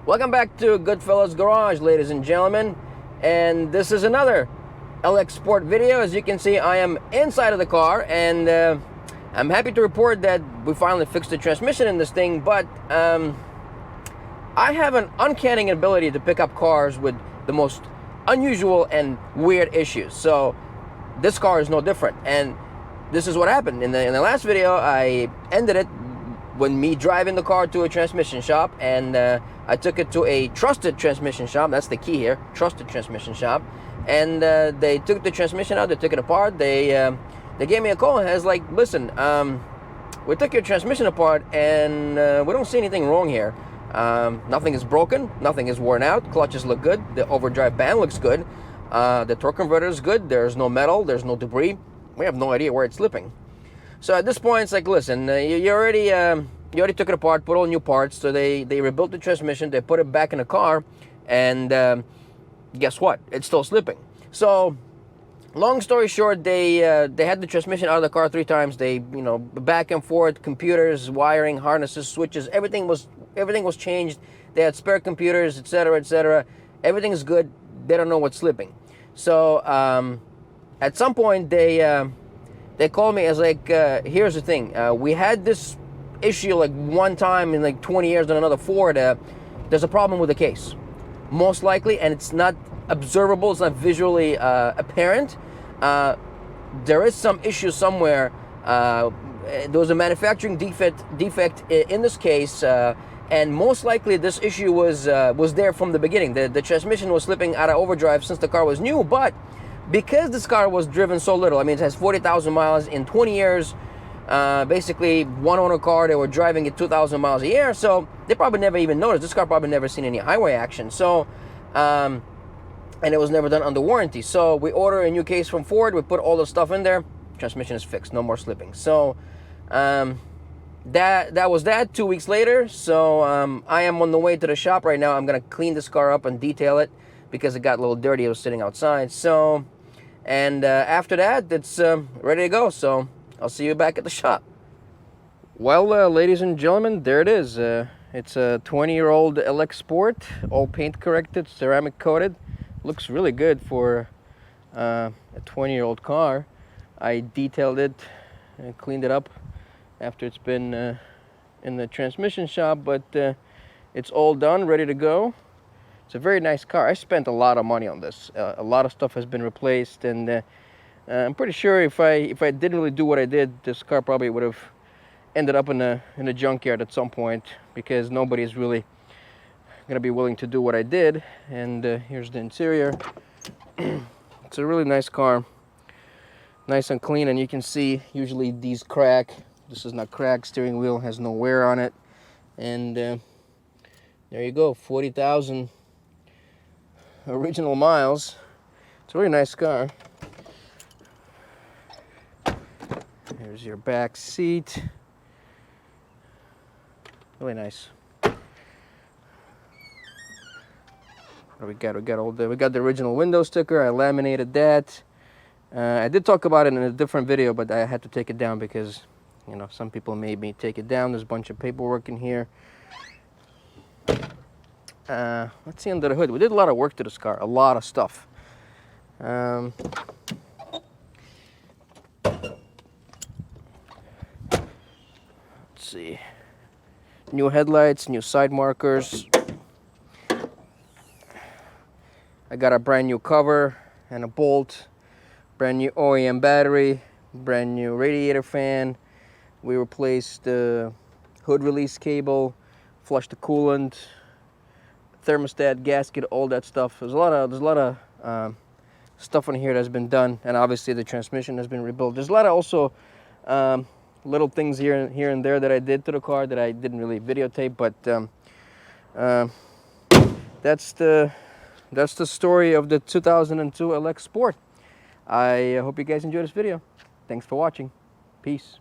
Welcome back to Goodfellas Garage, ladies and gentlemen. And this is another LX Sport video. As you can see, I am inside of the car, and I'm happy to report that we finally fixed the transmission in this thing. But I have an uncanny ability to pick up cars with the most unusual and weird issues. So this car is no different. And this is what happened. In the last video, I ended it when me driving the car to a transmission shop, and I took it to a trusted transmission shop. That's the key here, trusted transmission shop. And they took the transmission out, they took it apart. They gave me a call and was like, listen, we took your transmission apart and we don't see anything wrong here. Nothing is broken, nothing is worn out, clutches look good, the overdrive band looks good, the torque converter is good, there's no metal, there's no debris. We have no idea where it's slipping. So at this point, it's like, listen, you already took it apart, put all new parts. So they rebuilt the transmission, they put it back in the car, and guess what? It's still slipping. So, long story short, they had the transmission out of the car 3 times. They, back and forth, computers, wiring, harnesses, switches, everything was changed. They had spare computers, etc., etc. Everything is good. They don't know what's slipping. So at some point they called me as like, here's the thing. We had this issue like one time in like 20 years on another Ford. There's a problem with the case, most likely, and it's not observable. It's not visually apparent. There is some issue somewhere. There was a manufacturing defect in this case, and most likely this issue was there from the beginning. The transmission was slipping out of overdrive since the car was new, but because this car was driven so little, I mean, it has 40,000 miles in 20 years, basically one owner car, they were driving at 2,000 miles a year, so they probably never even noticed. This car probably never seen any highway action. So, and it was never done under warranty. So we ordered a new case from Ford, we put all the stuff in there, transmission is fixed, no more slipping. So, that was that. 2 weeks later, so I am on the way to the shop right now. I'm gonna clean this car up and detail it because it got a little dirty. It was sitting outside. So, and after that, it's ready to go. So I'll see you back at the shop. Well, ladies and gentlemen, there it is. It's a 20-year-old LX Sport, all paint corrected, ceramic coated. Looks really good for a 20-year-old car. I detailed it and cleaned it up after it's been in the transmission shop, but it's all done, ready to go. It's a very nice car. I spent a lot of money on this. A lot of stuff has been replaced, and I'm pretty sure if I didn't really do what I did, this car probably would have ended up in a junkyard at some point, because nobody's really gonna be willing to do what I did. And here's the interior. It's a really nice car, nice and clean, and you can see usually these crack. This is not cracked. Steering wheel has no wear on it, and there you go, 40,000 original miles. It's a really nice car. Here's your back seat. Really nice. What do we got? We got the original window sticker. I laminated that. I did talk about it in a different video, but I had to take it down because, some people made me take it down. There's a bunch of paperwork in here. Let's see under the hood. We did a lot of work to this car, a lot of stuff. Let's see. New headlights, new side markers. I got a brand new cover and a bolt, brand new OEM battery, brand new radiator fan. We replaced the hood release cable, flushed the coolant, thermostat, gasket, all that stuff. There's a lot of stuff on here that's been done, and obviously the transmission has been rebuilt. There's a lot of also little things here and there that I did to the car that I didn't really videotape, but that's the story of the 2002 LX Sport. I hope you guys enjoyed this video. Thanks for watching. Peace.